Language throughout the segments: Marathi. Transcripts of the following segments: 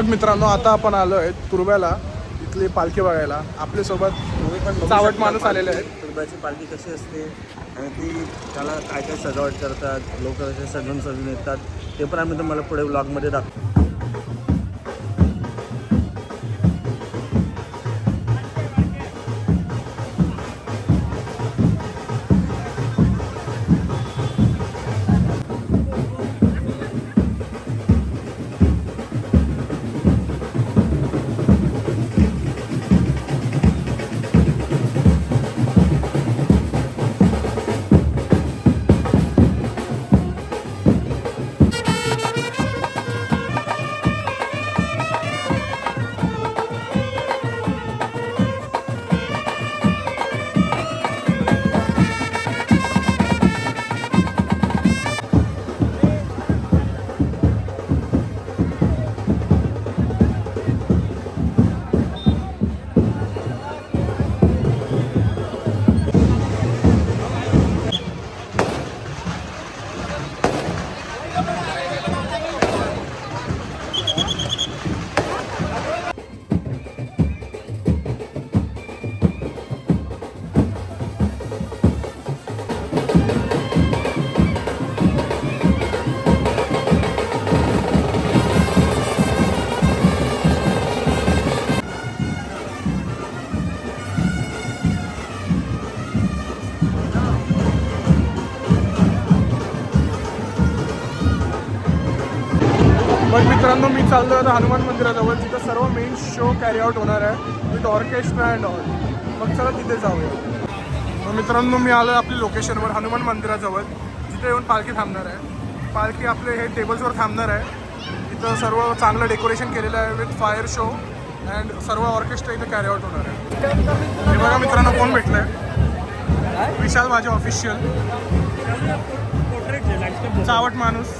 मित्रांनो आता आपण आलो आहे तुर्ब्याला, इथली पालखी बघायला. आपल्यासोबत चावट माणूस आलेले आहेत. तुर्ब्याची पालखी कशी असते आणि ती त्याला काय काय सजावट करतात, लोक कसे सजून येतात, ते पण आम्ही तुम्हाला पुढे व्लॉगमध्ये दाखवतो. मग मित्रांनो मी चाललो आहे हनुमान मंदिराजवळ, तिथं सर्व मेन शो कॅरी आउट होणार आहे विथ ऑर्केस्ट्रा अँड ऑल. मग चला तिथे जाऊया. मग मित्रांनो मी आलो आहे आपल्या लोकेशनवर हनुमान मंदिराजवळ, जिथे येऊन पालखी थांबणार आहे. पालखी आपले हे टेबल्सवर थांबणार आहे. इथं सर्व चांगलं डेकोरेशन केलेलं आहे विथ फायर शो अँड सर्व ऑर्केस्ट्रा इथे कॅरी आउट होणार आहे. हे बघा मित्रांनो कोण भेटलं आहे, विशाल माझे ऑफिशियल चावट माणूस.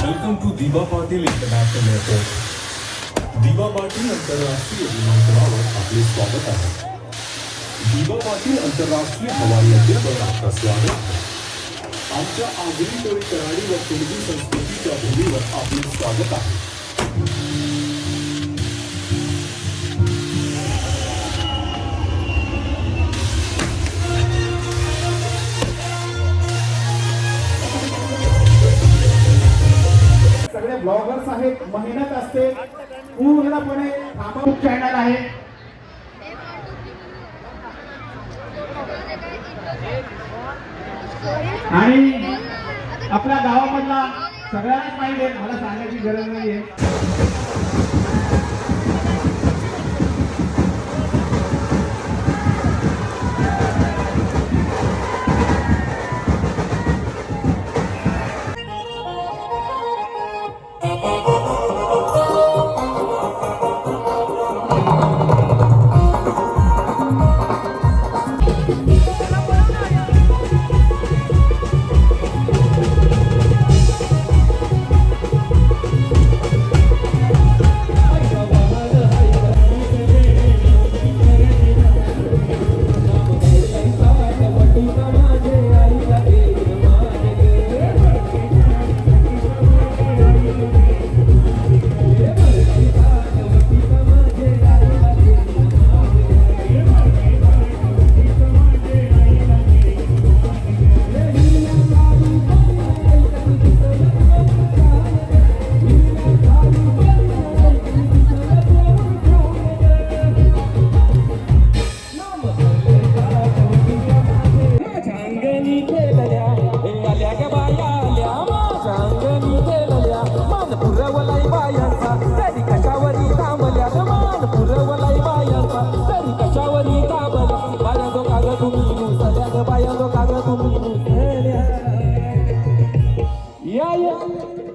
Welcome to Diva Patil International Airport. दिवा पाटील आंतरराष्ट्रीय विमानतळावर आपले स्वागत आहे. दिवा पाटील आंतरराष्ट्रीय हवाई अड्ड्यावर आपलं स्वागत आहे. आमच्या आगरी टोळी कराडी व कुणबी संस्कृतीच्या भूमीवर आपले स्वागत आहे. सगळे ब्लॉगर्स आहेत, मेहनत असते पूर्णपणे. खूप चॅनल आहे. आणि आपल्या गावामधला सगळ्यांनाच पाहिजे, मला सांगायची गरज नाहीये.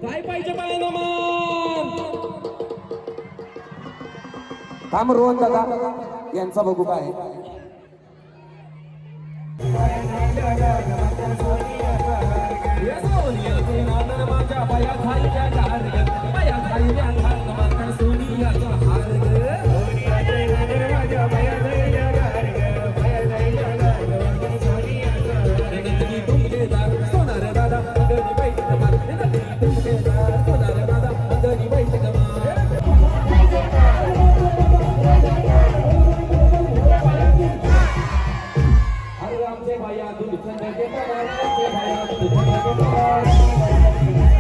काय पाहिजे पाहिजे मान थांब रोहन दादा यांचा बघू काय माझ्या बाईच्या गार ग बाया झाल्या घाल माता सोनियाचा हार ग सोनिया जय ग माझ्या बाया झाल्या गार ग बाया झाल्या गार ग माता सोनियाचा नंदनी तुमचेदार सोनार दादा नंदनी बाईची कमाल नंदनी तुमचेदार सोनार दादा नंदनी बाईची कमाल अरे आमचे बाया तुम्ही चंद्रचे पवार आमचे बाया तुम्ही चंद्रचे पवार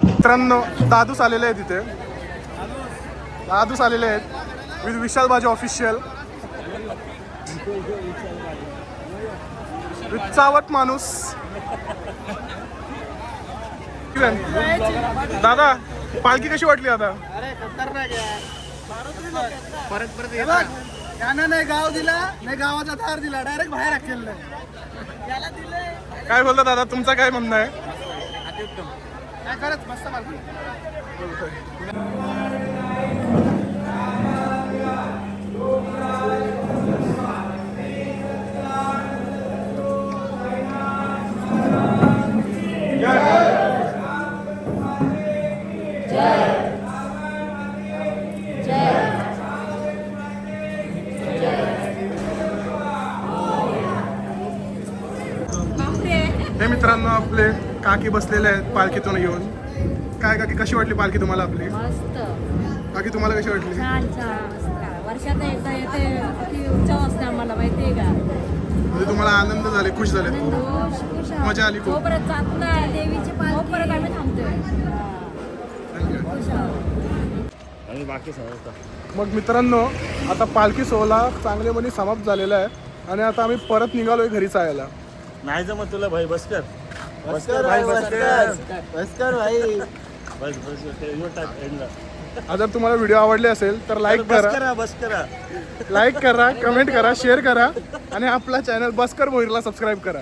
मित्रांनो दादूस आलेले आहेत इथे, दादूस आलेले आहेत with Vishal Baji official, with चावट माणूस. दादा पालखी कशी वाटली आता? त्यानं नाही गाव दिला नाही गावाचा धार दिला, डायरेक्ट बाहेर हाकलेलं. काय बोलता दादा, तुमचं काय म्हणणं आहे? काय खरंच मस्त पालखी. काकी बसलेल्या आहेत पालखीतून येऊन. काय काकी कशी वाटली पालखी तुम्हाला आपली? मस्त काकी तुम्हाला कशी वाटली? छान छान वर्षात एकदा येते किती उत्सव असते आम्हाला माहिती आहे का. म्हणजे तुम्हाला आनंद झाले, खुश झाले, मजा आली खूप. परत जात नाही देवीची पालखी परत आम्ही थांबतोय. खुश आहोत. आणि बाकी समजता. मग मित्रांनो, आता पालखी सोहळा चांगलेपणे समाप्त झालेला आहे आणि आता आम्ही परत निघालोय घरी जायला. नाही जमत तुला भाई बस कर भाई बस कर भाई बस एंडला. जर तुम्हाला व्हिडिओ आवडले असेल तर लाईक करा, बस करा लाईक करा, कमेंट करा, शेअर करा आणि आपला चॅनल बसकर भोईरला सबस्क्राईब करा.